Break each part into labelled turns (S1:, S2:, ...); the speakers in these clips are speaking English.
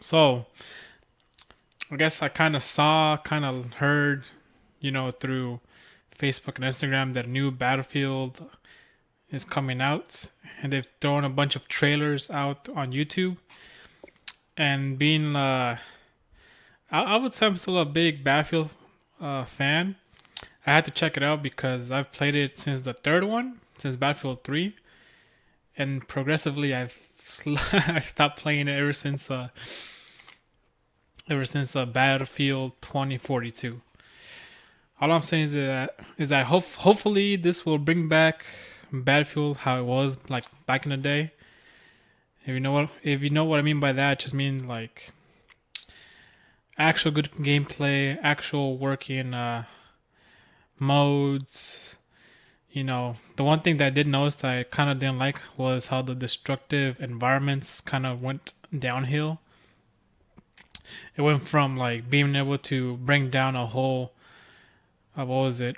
S1: So I guess I kind of saw, kind of heard, through Facebook and Instagram that a new Battlefield is coming out, and they've thrown a bunch of trailers out on YouTube. And being, I would say I'm still a big Battlefield fan. I had to check it out because I've played it since the third one, since Battlefield 3, and progressively I've stopped playing it ever since Battlefield 2042. All I'm saying is that hopefully this will bring back Battlefield how it was like back in the day. If you know what I mean by that, it just means like actual good gameplay, actual working modes. The one thing that I did notice that I kind of didn't like was how the destructive environments kind of went downhill. It went from like being able to bring down a whole, what was it,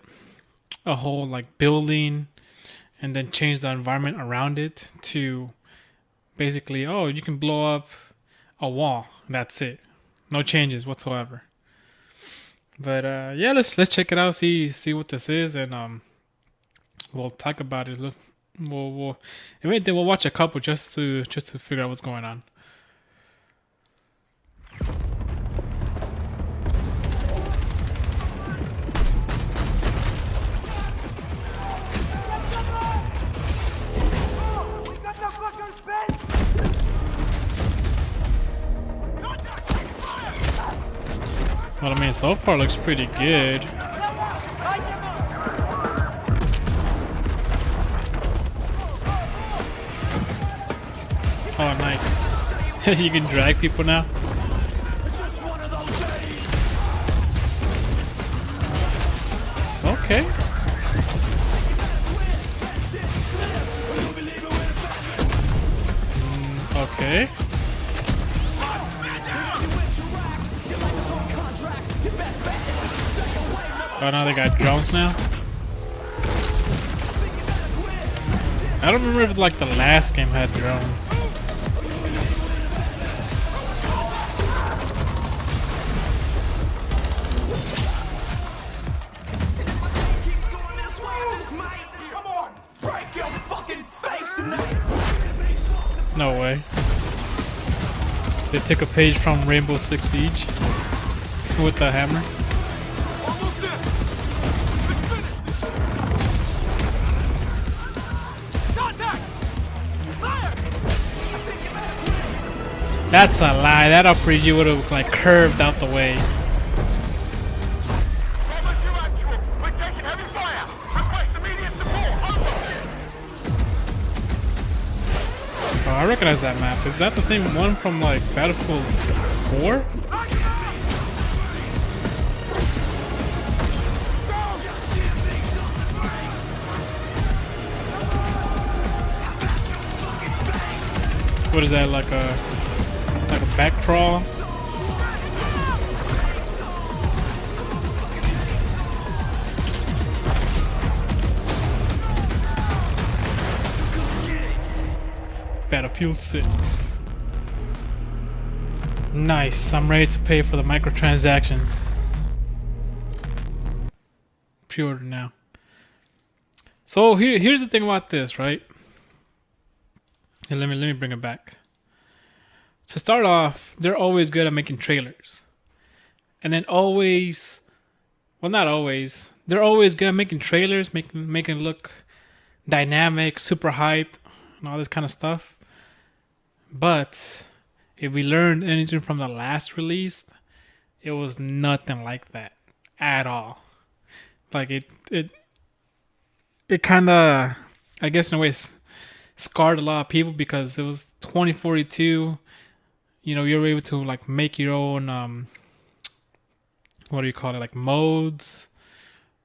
S1: a whole like building, and then change the environment around it to basically, oh, you can blow up a wall. That's it. No changes whatsoever. But yeah, let's check it out. See what this is, and we'll talk about it. We'll if anything, we'll watch a couple just to figure out what's going on. Well, I mean, so far looks pretty good. Oh, nice. You can drag people now. Okay. Okay. Oh, now they got drones now. I don't remember if like the last game had drones. No way. They took a page from Rainbow Six Siege with the hammer. That's a lie. That RPG would have like curved out the way. Oh, I recognize that map. Is that the same one from like Battlefield 4? What is that, like a back crawl? Battlefield 6. Nice, I'm ready to pay for the microtransactions. Pre-order now. So here's the thing about this, right? And let me bring it back. To start off, they're always good at making trailers. And then always, well, not always, they're always good at making trailers, making it look dynamic, super hyped, and all this kind of stuff. But if we learned anything from the last release, it was nothing like that at all. Like it kind of, I guess in a way, scarred a lot of people because it was 2042. You were able to like make your own what do you call it, like modes,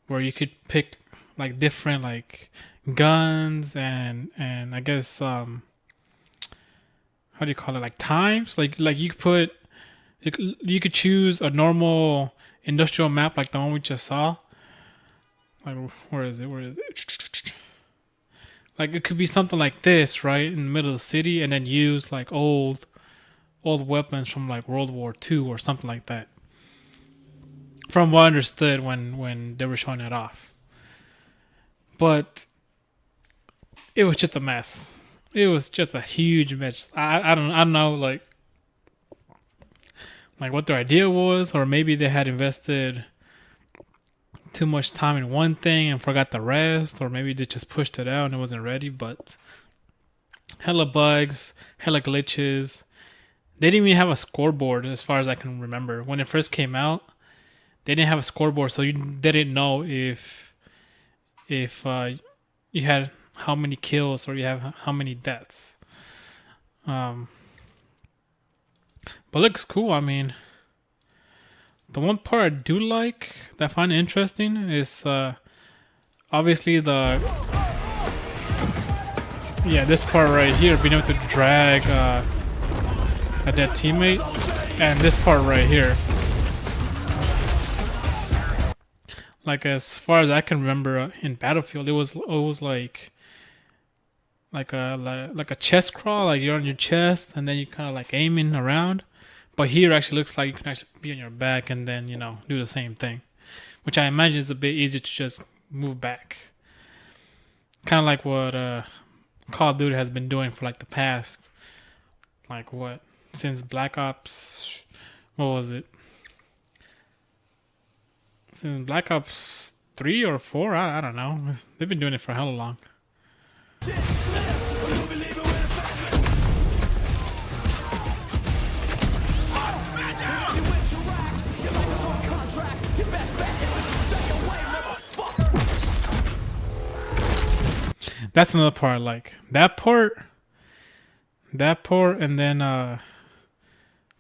S1: where you could pick like different like guns and I guess how do you call it, like times, like you could choose a normal industrial map like the one we just saw. Like where is it? Like it could be something like this, right, in the middle of the city, and then use like old old weapons from like World War II or something like that. From what I understood when they were showing it off. But it was just a mess. It was just a huge mess. I don't know like what their idea was, or maybe they had invested too much time in one thing and forgot the rest, or maybe they just pushed it out and it wasn't ready. But hella bugs, hella glitches. They didn't even have a scoreboard as far as I can remember. When it first came out, they didn't have a scoreboard, so they didn't know if you had how many kills or you have how many deaths. But looks cool. I mean, the one part I do like that I find interesting is obviously this part right here, being able to drag a dead teammate, and this part right here. Like as far as I can remember in Battlefield, it was like a chest crawl, like you're on your chest and then you kind of like aiming around. But here it actually looks like you can actually be on your back and then do the same thing, which I imagine is a bit easier to just move back. Kind of like what Call of Duty has been doing for like the past, like what, since Black Ops, what was it? Since Black Ops 3 or 4, I don't know. They've been doing it for hella long. That's another part I like. That part, and then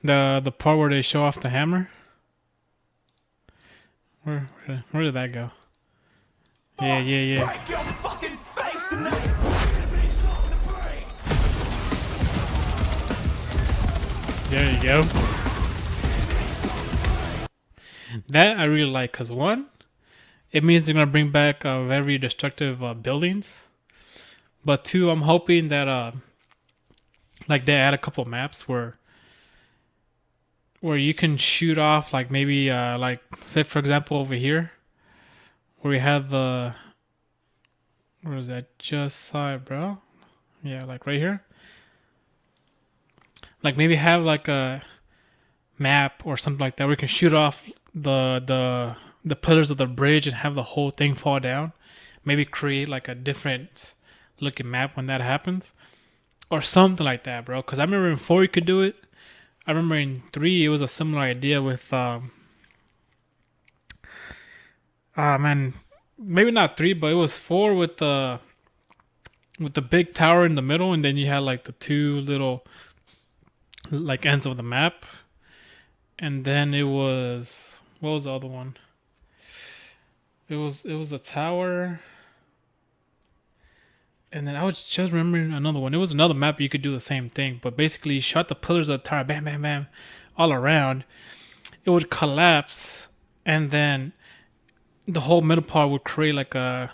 S1: the part where they show off the hammer. Where did that go? Yeah. There you go. That I really like, because one, it means they're gonna bring back very destructive buildings. But two, I'm hoping that like they add a couple maps where you can shoot off, like maybe like say for example over here where we have the, where is that, just side, bro? Yeah, like right here. Like maybe have like a map or something like that where you can shoot off the pillars of the bridge and have the whole thing fall down. Maybe create like a different looking map when that happens, or something like that, bro. Because I remember in 4 you could do it. I remember in 3 it was a similar idea with man, maybe not 3, but it was 4 with the big tower in the middle, and then you had like the two little like ends of the map, and then it was, what was the other one? It was a tower. And then I was just remembering another one. It was another map you could do the same thing, but basically you shot the pillars of the tower, bam, bam, bam, all around. It would collapse, and then the whole middle part would create like a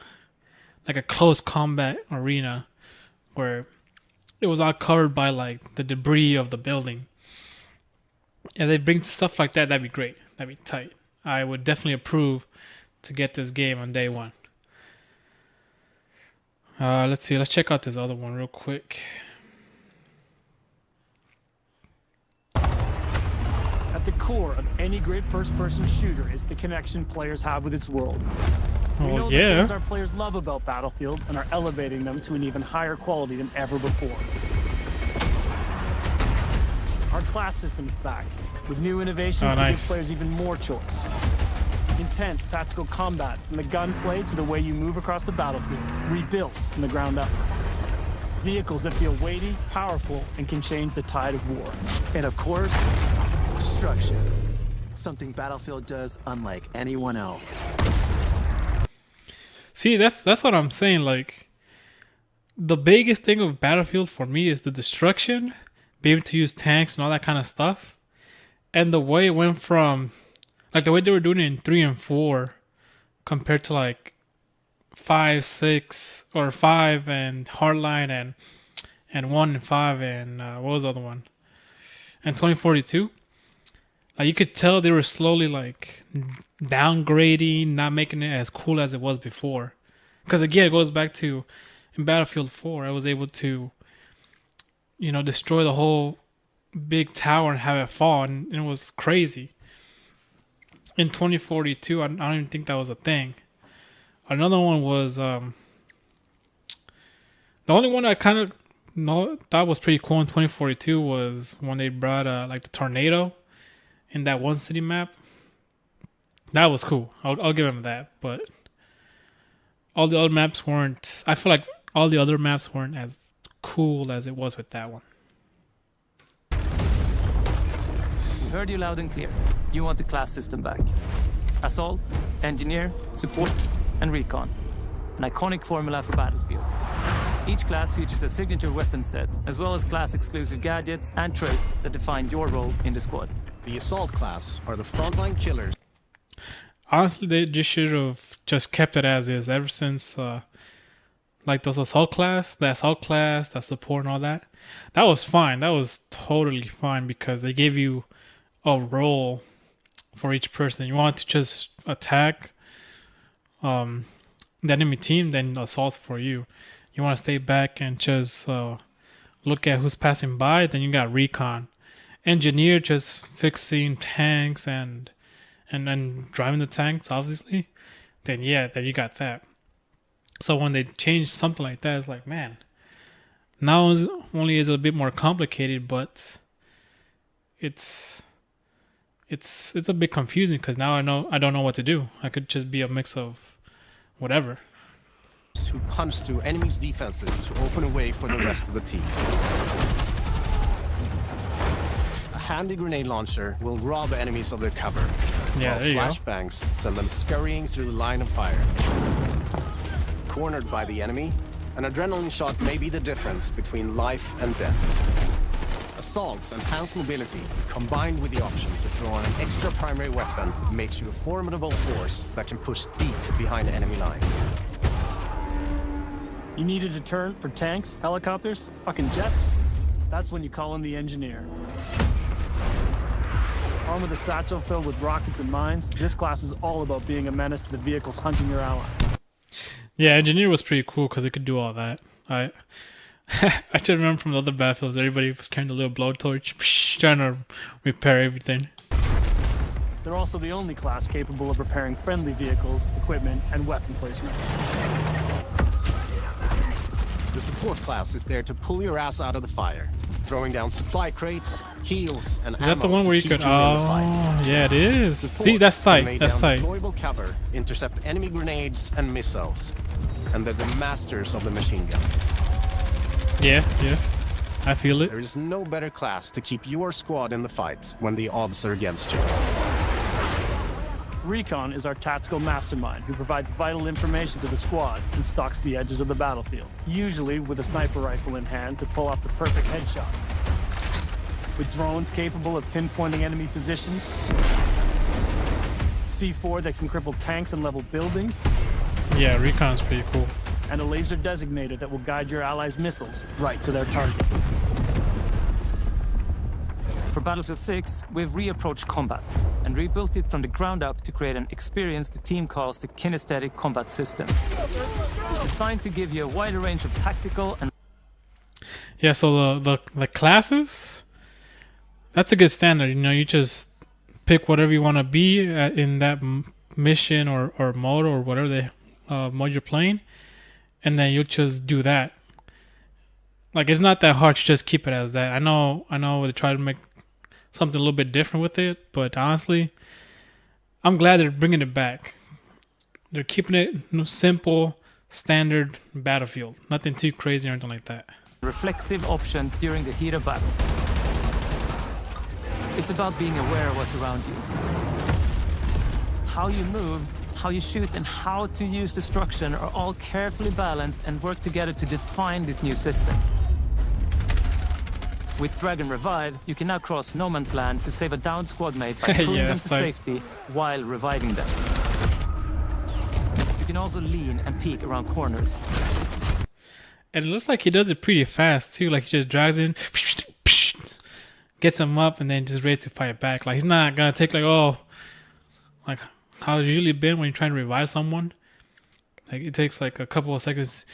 S1: close combat arena where it was all covered by like the debris of the building. And they bring stuff like that. That'd be great. That'd be tight. I would definitely approve to get this game on day one. Let's see. Let's check out this other one real quick.
S2: At the core of any great first-person shooter is the connection players have with its world. We know the things our players love about Battlefield and are elevating them to an even higher quality than ever before. Our class system's back, with new innovations to give players even more choice. Intense tactical combat, from the gunplay to the way you move across the battlefield, rebuilt from the ground up. Vehicles that feel weighty, powerful, and can change the tide of war.
S3: And of course, destruction. Something Battlefield does unlike anyone else.
S1: See, that's what I'm saying. Like, the biggest thing of Battlefield for me is the destruction, be able to use tanks and all that kind of stuff, and the way it went from, like the way they were doing it in 3 and 4 compared to like 5, 6, or 5 and Hardline and 1 and 5 and what was the other one? and 2042, like you could tell they were slowly like downgrading, not making it as cool as it was before. Because again, it goes back to in Battlefield 4, I was able to, destroy the whole big tower and have it fall, and it was crazy. In 2042, I don't even think that was a thing. Another one was the only one I kind of thought was pretty cool in 2042 was when they brought like the tornado in that one city map. That was cool. I'll give them that. But all the other maps weren't. I feel like all the other maps weren't as cool as it was with that one.
S4: We heard you loud and clear. You want the class system back. Assault, Engineer, Support, and Recon. An iconic formula for Battlefield. Each class features a signature weapon set, as well as class-exclusive gadgets and traits that define your role in the squad.
S5: The Assault class are the frontline killers.
S1: Honestly, they just should have just kept it as is ever since, like those Assault class, that Support and all that. That was fine. That was totally fine because they gave you a role for each person. You want to just attack the enemy team, then Assault's for you. You want to stay back and just look at who's passing by, then you got Recon. Engineer just fixing tanks and driving the tanks, obviously. Then you got that. So when they change something like that, it's like, man, now only is it a bit more complicated, but it's a bit confusing because now I don't know what to do. I could just be a mix of whatever.
S5: Who punch through enemies' defenses to open a way for the rest of the team. A handy grenade launcher will rob enemies of their cover.
S1: Yeah, there you go.
S5: Flashbangs send them scurrying through the line of fire. Cornered by the enemy, an adrenaline shot may be the difference between life and death. Assault's enhanced mobility, combined with the option to throw on an extra primary weapon, makes you a formidable force that can push deep behind enemy lines.
S2: You need a deterrent for tanks, helicopters, fucking jets? That's when you call in the Engineer. Armed with a satchel filled with rockets and mines, this class is all about being a menace to the vehicles hunting your allies.
S1: Yeah, Engineer was pretty cool because it could do all that. I just remember from the other battlefields, everybody was carrying a little blowtorch, trying to repair everything.
S2: They're also the only class capable of repairing friendly vehicles, equipment, and weapon placements.
S5: The Support class is there to pull your ass out of the fire, throwing down supply crates, heals, and
S1: Is that the one where you could? Oh, yeah, it is.
S5: Support
S1: See, that's tight. That's tight.
S5: Deployable cover, intercept enemy grenades and missiles, and they're the masters of the machine gun.
S1: Yeah, I feel it.
S5: There is no better class to keep your squad in the fight when the odds are against you.
S2: Recon is our tactical mastermind who provides vital information to the squad and stalks the edges of the battlefield, usually with a sniper rifle in hand to pull off the perfect headshot. With drones capable of pinpointing enemy positions, C4 that can cripple tanks and level buildings,
S1: Yeah, Recon's pretty cool.
S2: and a laser designator that will guide your allies' missiles right to their target.
S4: For Battlefield 6, we've reapproached combat and rebuilt it from the ground up to create an experience the team calls the kinesthetic combat system. Designed to give you a wider range of tactical and...
S1: Yeah, so the classes, that's a good standard. You just pick whatever you want to be in that mission or mode or whatever mode you're playing, and then you'll just do that. Like, it's not that hard to just keep it as that. I know they try to make something a little bit different with it, but honestly, I'm glad they're bringing it back. They're keeping it simple, standard Battlefield. Nothing too crazy or anything like that.
S4: reflexive options during the heat of battle. It's about being aware of what's around you. How you move, how you shoot, and how to use destruction are all carefully balanced and work together to define this new system. With Dragon Revive, you can now cross no man's land to save a downed squad mate by pulling them to safety while reviving them. You can also lean and peek around corners.
S1: And it looks like he does it pretty fast too. Like, he just drags in, gets him up, and then just ready to fight back. Like he's not gonna take like, oh, like how it's usually been when you're trying to revive someone. Like it takes like a couple of seconds,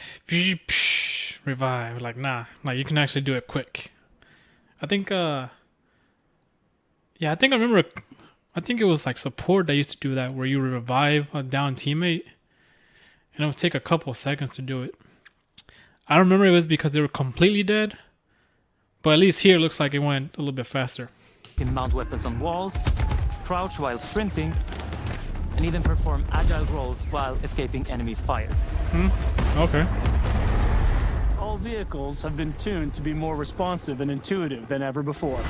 S1: revive. Like nah, like you can actually do it quick. I think yeah, I think I remember. I think it was like support that used to do that, where you revive a down teammate, and it would take a couple of seconds to do it. I don't remember if it was because they were completely dead, but at least here it looks like it went a little bit faster.
S4: You can mount weapons on walls, crouch while sprinting, and even perform agile rolls while escaping enemy fire.
S1: Okay.
S2: All vehicles have been tuned to be more responsive and intuitive than ever before.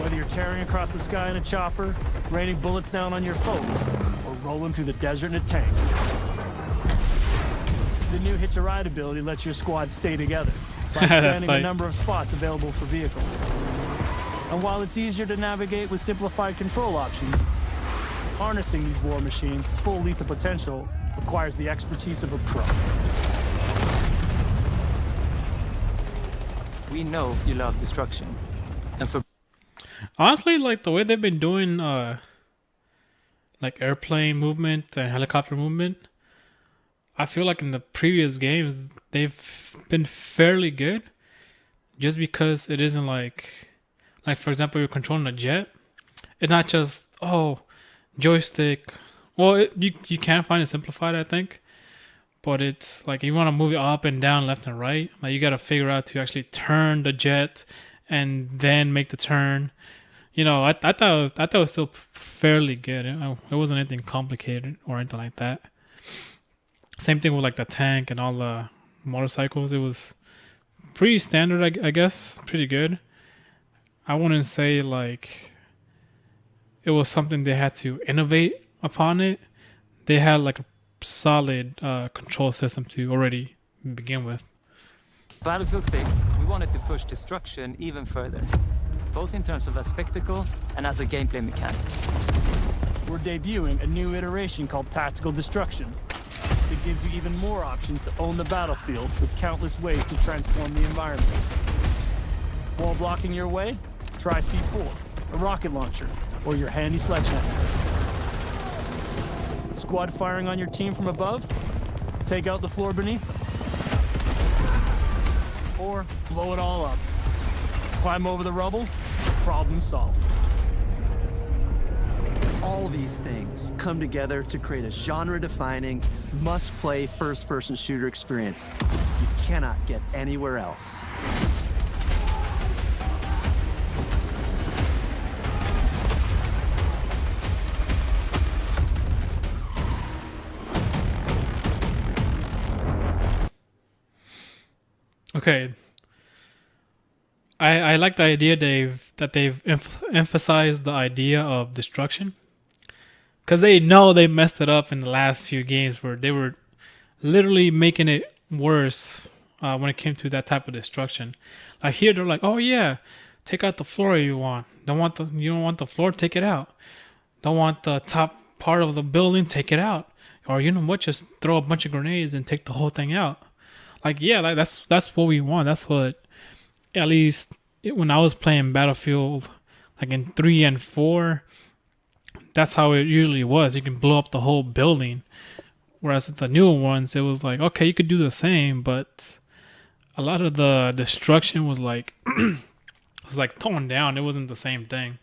S2: Whether you're tearing across the sky in a chopper, raining bullets down on your foes, or rolling through the desert in a tank. The new Hitch a Ride ability lets your squad stay together by expanding the number of spots available for vehicles. And while it's easier to navigate with simplified control options, harnessing these war machines' full lethal potential requires the expertise of a pro.
S4: We know you love destruction, and for
S1: Honestly, like the way they've been doing like airplane movement and helicopter movement, I feel like in the previous games they've been fairly good, just because it isn't like for example, you're controlling a jet. It's not just joystick. Well, you can find it simplified, I think, but it's like you want to move it up and down, left and right. Like you got to figure out to actually turn the jet and then make the turn. You know, I thought it was still fairly good. It wasn't anything complicated or anything like that. Same thing with like the tank and all the motorcycles. It was pretty standard, I guess, pretty good. I wouldn't say like it was something they had to innovate upon it. They had like a solid control system to already begin with.
S4: Battlefield 6, we wanted to push destruction even further, both in terms of a spectacle and as a gameplay mechanic.
S2: We're debuting a new iteration called Tactical Destruction. It gives you even more options to own the battlefield with countless ways to transform the environment. Wall blocking your way? Try C4, a rocket launcher, or your handy sledgehammer. Squad firing on your team from above? Take out the floor beneath them. Or blow it all up. Climb over the rubble? Problem solved.
S3: All these things come together to create a genre-defining, must-play first-person shooter experience you cannot get anywhere else.
S1: Okay. I like the idea they've emphasized the idea of destruction, because they know they messed it up in the last few games where they were literally making it worse when it came to that type of destruction. Like here they're like, oh yeah, take out the floor you want. You don't want the floor, take it out. Don't want the top part of the building, take it out. Or you know what, just throw a bunch of grenades and take the whole thing out. Like yeah, like that's what we want. That's what, at least when I was playing Battlefield, like in 3 and 4, that's how it usually was. You can blow up the whole building. Whereas with the newer ones, it was like, okay, you could do the same, but a lot of the destruction was like toned down. It wasn't the same thing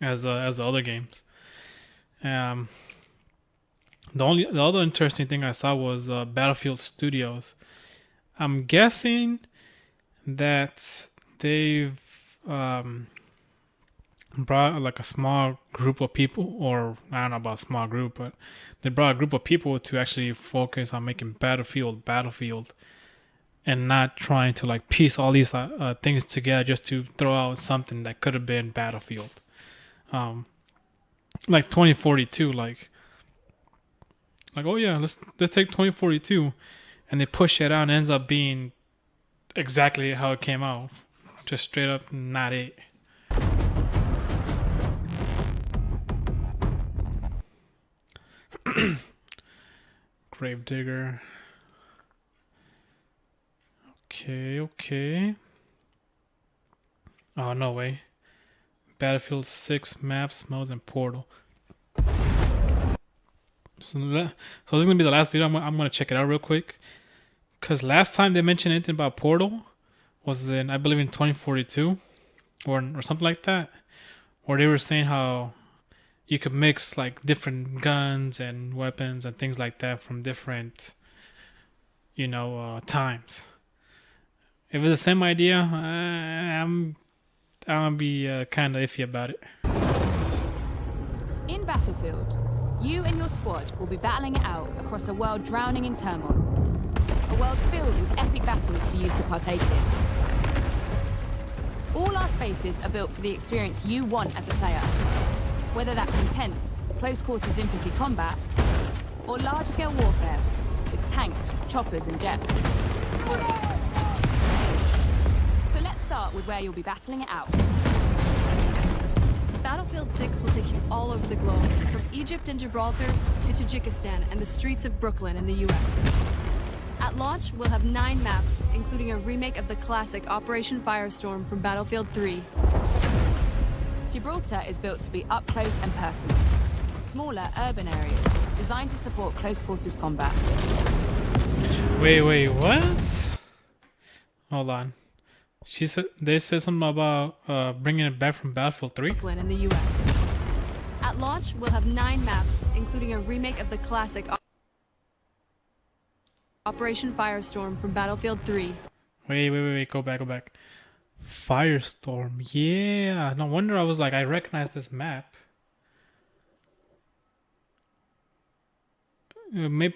S1: as the other games. The other interesting thing I saw was Battlefield Studios. I'm guessing that they've brought like a small group of people, or I don't know about a small group, but they brought a group of people to actually focus on making Battlefield, and not trying to like piece all these things together just to throw out something that could have been Battlefield. Like 2042, like oh yeah, let's take 2042, and they push it out and it ends up being exactly how it came out, just straight up not it. Gravedigger. Okay. Oh, no way. Battlefield 6 maps, modes, and Portal. So this is gonna be the last video. I'm gonna check it out real quick. Cause last time they mentioned anything about Portal was in, I believe, in 2042 or something like that, where they were saying how you could mix like different guns and weapons and things like that from different, times. If it's the same idea, I'm gonna be kind of iffy about it.
S6: In Battlefield, you and your squad will be battling it out across a world drowning in turmoil. A world filled with epic battles for you to partake in. All our spaces are built for the experience you want as a player. Whether that's intense, close quarters infantry combat, or large-scale warfare with tanks, choppers, and jets. So let's start with where you'll be battling it out.
S7: Battlefield 6 will take you all over the globe, from Egypt and Gibraltar to Tajikistan and the streets of Brooklyn in the US. At launch, we'll have 9 maps, including a remake of the classic Operation Firestorm from Battlefield 3.
S6: Gibraltar is built to be up close and personal. Smaller urban areas, designed to support close quarters combat.
S1: Wait, what? Hold on. They said something about bringing it back from Battlefield 3.
S7: Brooklyn in the US. At launch, we'll have 9 maps, including a remake of the classic Operation Firestorm from Battlefield 3.
S1: Wait, go back. Firestorm, yeah. No wonder I was like, I recognize this map. My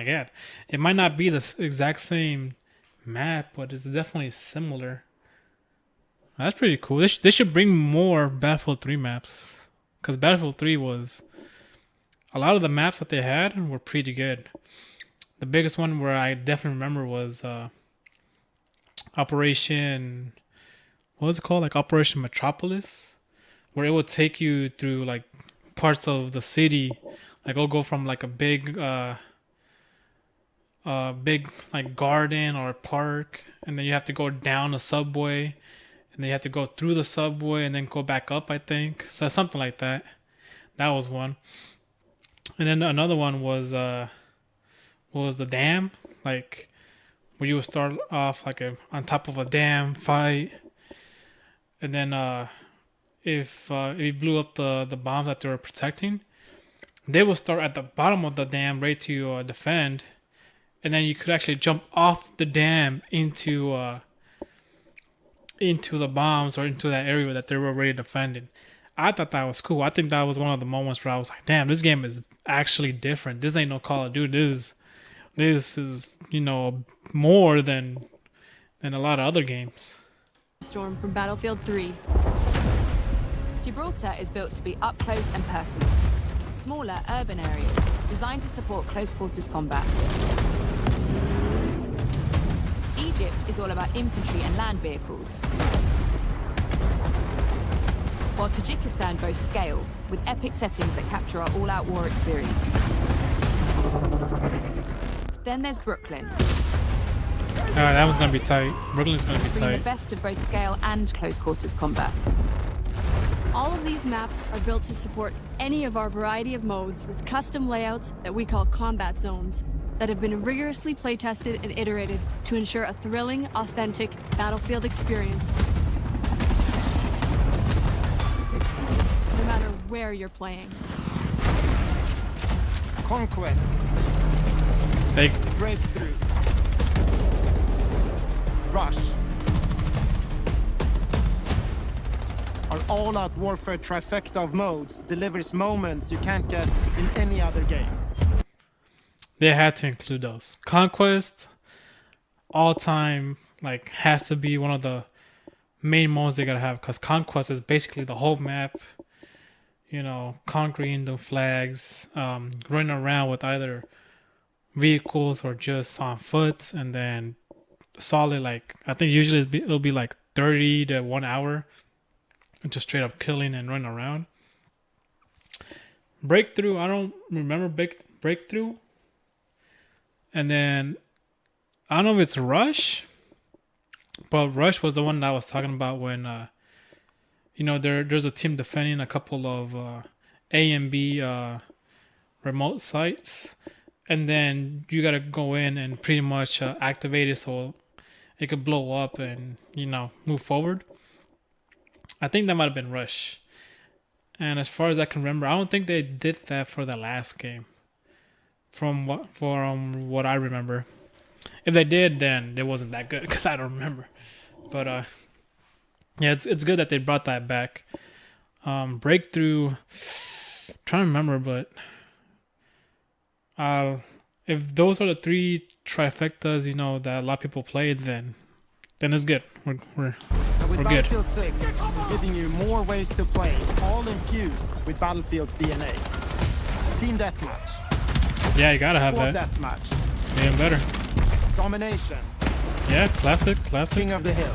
S1: God, it might not be the exact same map, but it's definitely similar. That's pretty cool. They should bring more Battlefield 3 maps, because Battlefield 3 was, a lot of the maps that they had were pretty good. The biggest one where I definitely remember was Operation, what was it called? Like Operation Metropolis, where it would take you through like parts of the city. Like it'll go from like a big like garden or park, and then you have to go down a subway, and then you have to go through the subway and then go back up, I think. So something like that. That was one. And then another one was the dam, like where you would start off like on top of a dam fight, and then if you blew up the bombs that they were protecting, they would start at the bottom of the dam ready to defend, and then you could actually jump off the dam into the bombs or into that area that they were already defending. I thought that was cool. I think that was one of the moments where I was like, damn, this game is actually different. This ain't no Call of Duty. This is, more than a lot of other games.
S7: Storm from Battlefield 3.
S6: Gibraltar is built to be up close and personal. Smaller urban areas, designed to support close quarters combat. Egypt is all about infantry and land vehicles. While Tajikistan boasts scale, with epic settings that capture our all-out war experience. Then there's Brooklyn.
S1: That one's gonna be tight. Brooklyn's gonna be
S6: Bringing
S1: tight.
S6: the best of both scale and close quarters combat.
S7: All of these maps are built to support any of our variety of modes with custom layouts that we call combat zones that have been rigorously play-tested and iterated to ensure a thrilling, authentic Battlefield experience. No matter where you're playing.
S8: Conquest. Breakthrough. Rush. Our all-out warfare trifecta of modes delivers moments you can't get in any other game.
S1: They had to include those. Conquest, all time, like, has to be one of the main modes they gotta have, because Conquest is basically the whole map. Conquering the flags, running around with either vehicles or just on foot, and then solid, like, I think usually it'll be like 30 to 1 hour, just straight up killing and running around. Breakthrough, I don't remember Breakthrough. And then I don't know if it's Rush, But Rush was the one that I was talking about when there's a team defending a couple of A and B remote sites, and then you gotta go in and pretty much activate it so it could blow up and move forward. I think that might have been Rush. And as far as I can remember, I don't think they did that for the last game. From what I remember, if they did, then it wasn't that good because I don't remember. But yeah, it's good that they brought that back. Breakthrough, I'm trying to remember, but if those are the three trifectas, that a lot of people played, then it's good. We're
S8: with
S1: good.
S8: Battlefield 6, giving you more ways to play, all infused with Battlefield's DNA. Team deathmatch.
S1: Yeah, you gotta have
S8: Squad
S1: that.
S8: deathmatch.
S1: Even better.
S8: Domination.
S1: Yeah, classic.
S8: King of the Hill.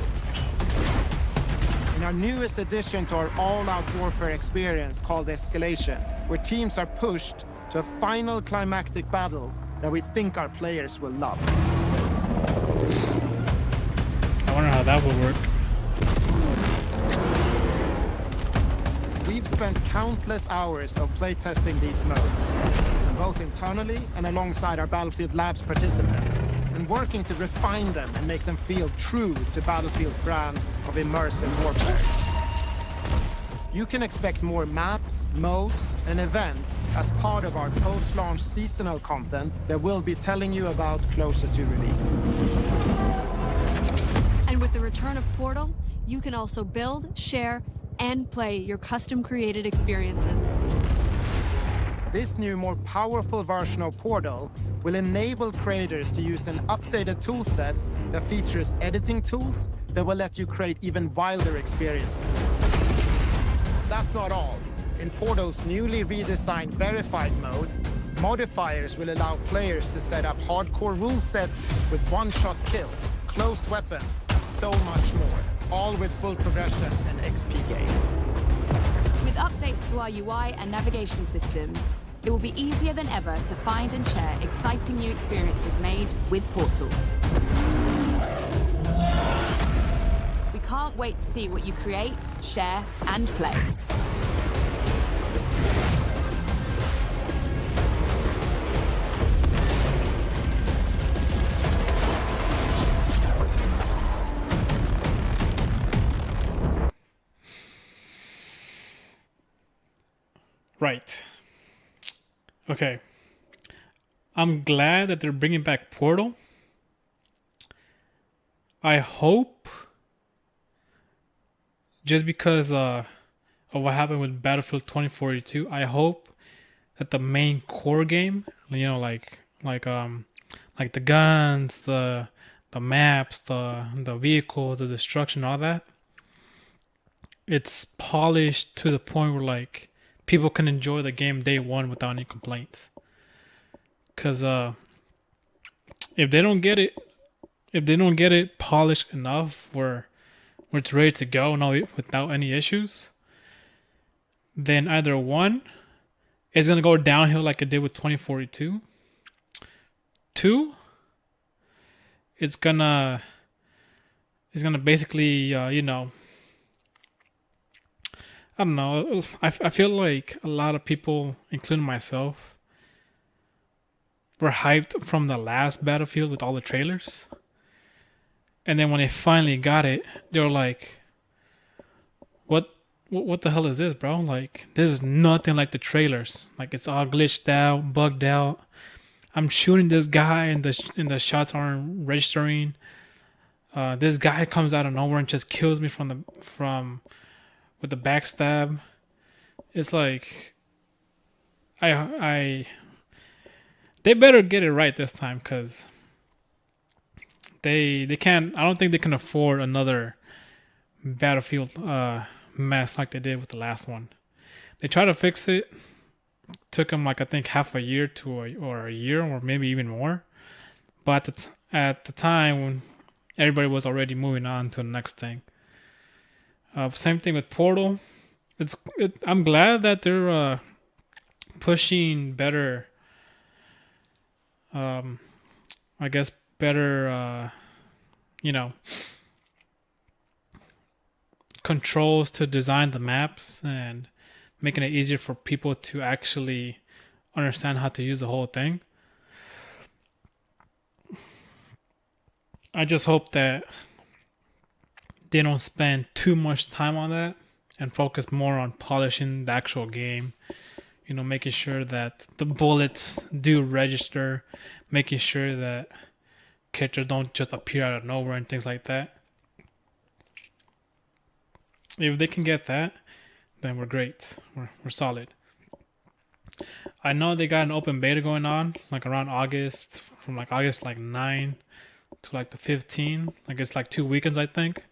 S8: In our newest addition to our all-out warfare experience called Escalation, where teams are pushed to a final climactic battle that we think our players will love.
S1: I wonder how that would work.
S8: We've spent countless hours of playtesting these modes, both internally and alongside our Battlefield Labs participants, and working to refine them and make them feel true to Battlefield's brand of immersive warfare. You can expect more maps, modes, and events as part of our post-launch seasonal content that we'll be telling you about closer to release.
S7: And with the return of Portal, you can also build, share, and play your custom-created experiences.
S8: This new, more powerful version of Portal will enable creators to use an updated toolset that features editing tools that will let you create even wilder experiences. That's not all. In Portal's newly redesigned Verified mode, modifiers will allow players to set up hardcore rule sets with one-shot kills, closed weapons, and so much more, all with full progression and XP gain.
S6: With updates to our UI and navigation systems, it will be easier than ever to find and share exciting new experiences made with Portal. We can't wait to see what you create, share, and play.
S1: Right. Okay. I'm glad that they're bringing back Portal. I hope, just because of what happened with Battlefield 2042, I hope that the main core game, like the guns, the maps, the vehicles, the destruction, all that, it's polished to the point where people can enjoy the game day one without any complaints. Cause if they don't get it polished enough where it's ready to go without any issues, then either one, it's gonna go downhill like it did with 2042. Two, it's gonna basically I don't know. I feel like a lot of people, including myself, were hyped from the last Battlefield with all the trailers. And then when they finally got it, they were like, what the hell is this, bro? This is nothing like the trailers. It's all glitched out, bugged out. I'm shooting this guy and the shots aren't registering. This guy comes out of nowhere and just kills me with the backstab. It's like they better get it right this time, because they can't. I don't think they can afford another Battlefield mess like they did with the last one. They tried to fix it. Took them I think half a year or a year or maybe even more. But at the time when everybody was already moving on to the next thing. Same thing with Portal. I'm glad that they're pushing better. I guess better. controls to design the maps and making it easier for people to actually understand how to use the whole thing. I just hope that they don't spend too much time on that and focus more on polishing the actual game. You know, making sure that the bullets do register, making sure that characters don't just appear out of nowhere and things like that. If they can get that, then we're great. We're solid. I know they got an open beta going on, like around August, from like August like 9 to like the 15. Like it's like 2 weekends, I think.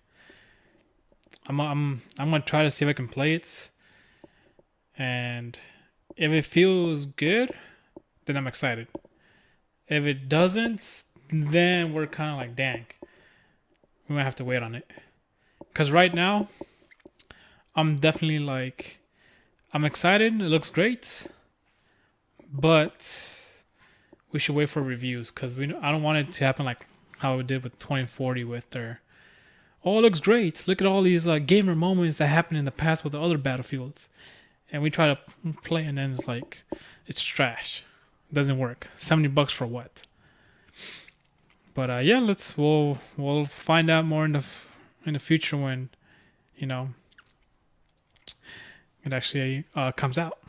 S1: I'm gonna try to see if I can play it, and if it feels good, then I'm excited. If it doesn't, then we're kind of like, dang, we might have to wait on it. Because right now, I'm definitely like, I'm excited. It looks great, but we should wait for reviews because I don't want it to happen like how it did with 2040 with their, oh, it looks great. Look at all these gamer moments that happened in the past with the other Battlefields. And we try to play and then it's like, it's trash. It doesn't work. $70 for what? But yeah, we'll find out more in the future when, you know, it actually comes out.